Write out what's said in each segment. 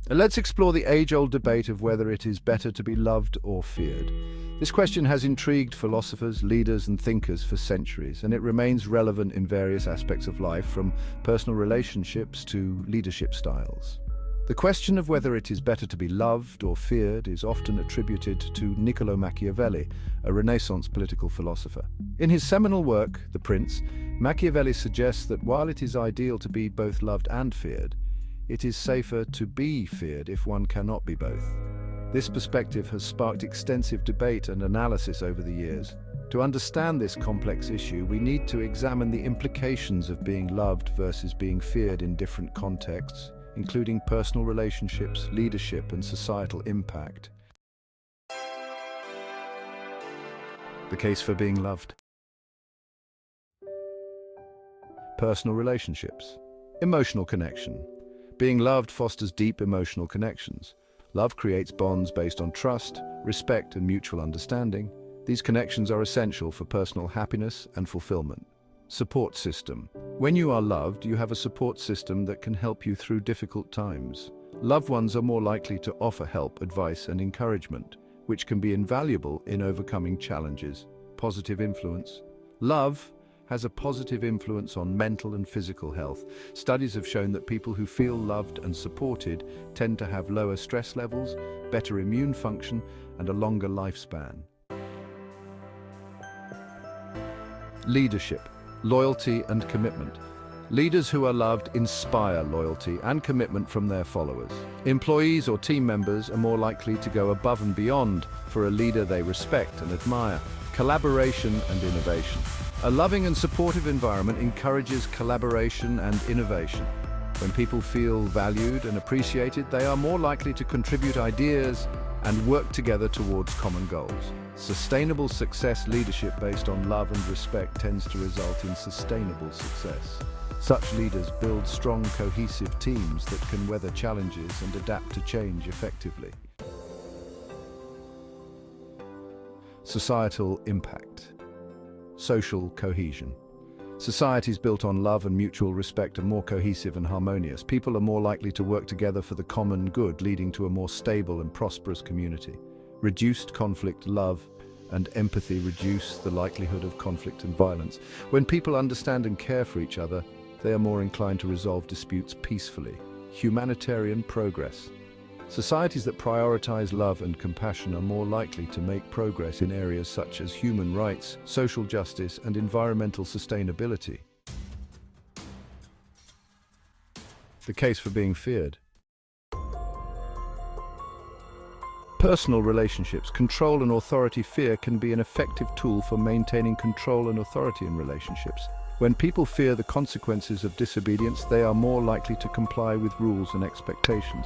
Let's explore the age-old debate of whether it is better to be loved or feared. This question has intrigued philosophers, leaders, and thinkers for centuries, and it remains relevant in various aspects of life, from personal relationships to leadership styles. The question of whether it is better to be loved or feared is often attributed to Niccolò Machiavelli, a Renaissance political philosopher. In his seminal work, The Prince, Machiavelli suggests that while it is ideal to be both loved and feared, it is safer to be feared if one cannot be both. This perspective has sparked extensive debate and analysis over the years. To understand this complex issue, we need to examine the implications of being loved versus being feared in different contexts, including personal relationships, leadership, and societal impact. The case for being loved. Personal relationships. Emotional connection. Being loved fosters deep emotional connections. Love creates bonds based on trust, respect, and mutual understanding. These connections are essential for personal happiness and fulfillment. Support system. When you are loved, you have a support system that can help you through difficult times. Loved ones are more likely to offer help, advice, and encouragement, which can be invaluable in overcoming challenges. Positive influence. Love has a positive influence on mental and physical health. Studies have shown that people who feel loved and supported tend to have lower stress levels, better immune function, and a longer lifespan. Leadership, loyalty, and commitment. Leaders who are loved inspire loyalty and commitment from their followers. Employees or team members are more likely to go above and beyond for a leader they respect and admire. Collaboration and innovation. A loving and supportive environment encourages collaboration and innovation. When people feel valued and appreciated, they are more likely to contribute ideas and work together towards common goals. Sustainable success leadership based on love and respect tends to result in sustainable success. Such leaders build strong, cohesive teams that can weather challenges and adapt to change effectively. Societal impact. Social cohesion. Societies built on love and mutual respect are more cohesive and harmonious. People are more likely to work together for the common good, leading to a more stable and prosperous community. Reduced conflict, love, and empathy reduce the likelihood of conflict and violence. When people understand and care for each other, they are more inclined to resolve disputes peacefully. Humanitarian progress. Societies that prioritize love and compassion are more likely to make progress in areas such as human rights, social justice, and environmental sustainability. The case for being feared. Personal relationships. Control and authority. Fear can be an effective tool for maintaining control and authority in relationships. When people fear the consequences of disobedience, they are more likely to comply with rules and expectations.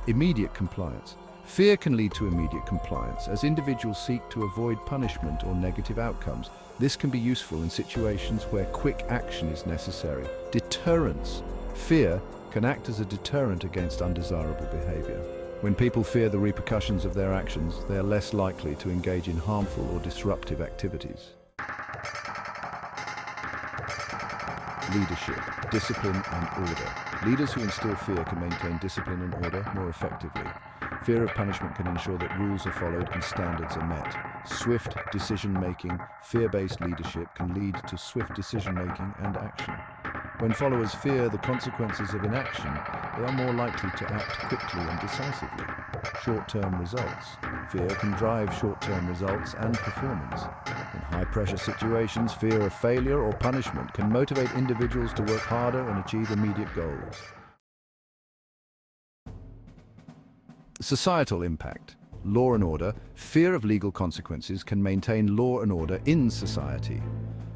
Immediate compliance. Fear can lead to immediate compliance as individuals seek to avoid punishment or negative outcomes. This can be useful in situations where quick action is necessary. Deterrence. Fear can act as a deterrent against undesirable behavior. When people fear the repercussions of their actions, they are less likely to engage in harmful or disruptive activities. Leadership, discipline, and order. Leaders who instill fear can maintain discipline and order more effectively. Fear of punishment can ensure that rules are followed and standards are met. Swift decision-making. Fear-based leadership can lead to swift decision-making and action. When followers fear the consequences of inaction, they are more likely to act quickly and decisively. Short-term results. Fear can drive short-term results and performance. In high-pressure situations, fear of failure or punishment can motivate individuals to work harder and achieve immediate goals. Societal impact. Law and order. Fear of legal consequences can maintain law and order in society.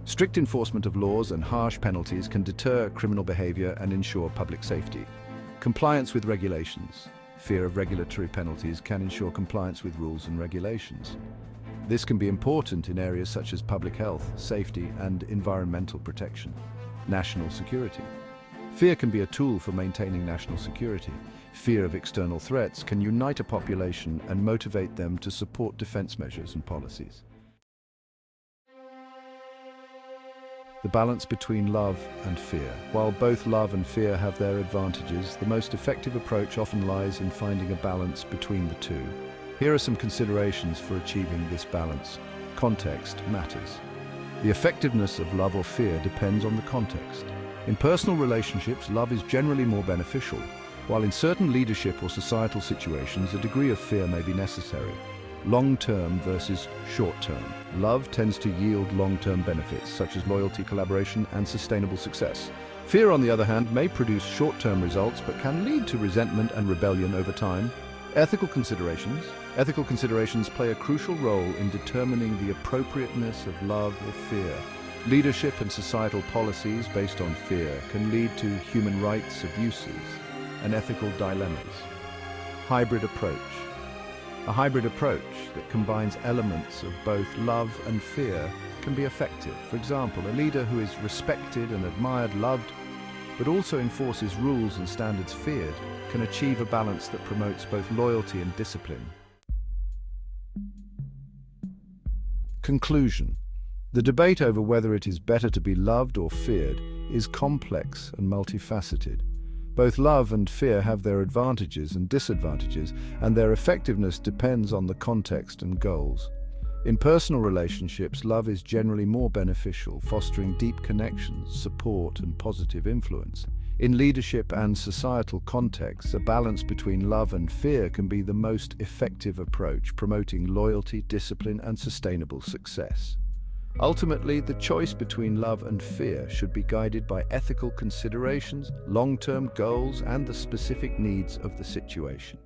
Strict enforcement of laws and harsh penalties can deter criminal behavior and ensure public safety. Compliance with regulations. Fear of regulatory penalties can ensure compliance with rules and regulations. This can be important in areas such as public health, safety, and environmental protection. National security. Fear can be a tool for maintaining national security. Fear of external threats can unite a population and motivate them to support defense measures and policies. the balance between love and fear. While both love and fear have their advantages, the most effective approach often lies in finding a balance between the two. Here are some considerations for achieving this balance. Context matters. The effectiveness of love or fear depends on the context. In personal relationships, love is generally more beneficial, while in certain leadership or societal situations, a degree of fear may be necessary. Long-term versus short-term. Love tends to yield long-term benefits, such as loyalty, collaboration, and sustainable success. Fear, on the other hand, may produce short-term results, but can lead to resentment and rebellion over time. Ethical considerations. Ethical considerations play a crucial role in determining the appropriateness of love or fear. Leadership and societal policies based on fear can lead to human rights abuses and ethical dilemmas. Hybrid approach. A hybrid approach that combines elements of both love and fear can be effective. For example, a leader who is respected and admired, loved, but also enforces rules and standards feared, can achieve a balance that promotes both loyalty and discipline. Conclusion. The debate over whether it is better to be loved or feared is complex and multifaceted. Both love and fear have their advantages and disadvantages, and their effectiveness depends on the context and goals. In personal relationships, love is generally more beneficial, fostering deep connections, support, and positive influence. In leadership and societal contexts, a balance between love and fear can be the most effective approach, promoting loyalty, discipline, and sustainable success. Ultimately, the choice between love and fear should be guided by ethical considerations, long-term goals, and the specific needs of the situation.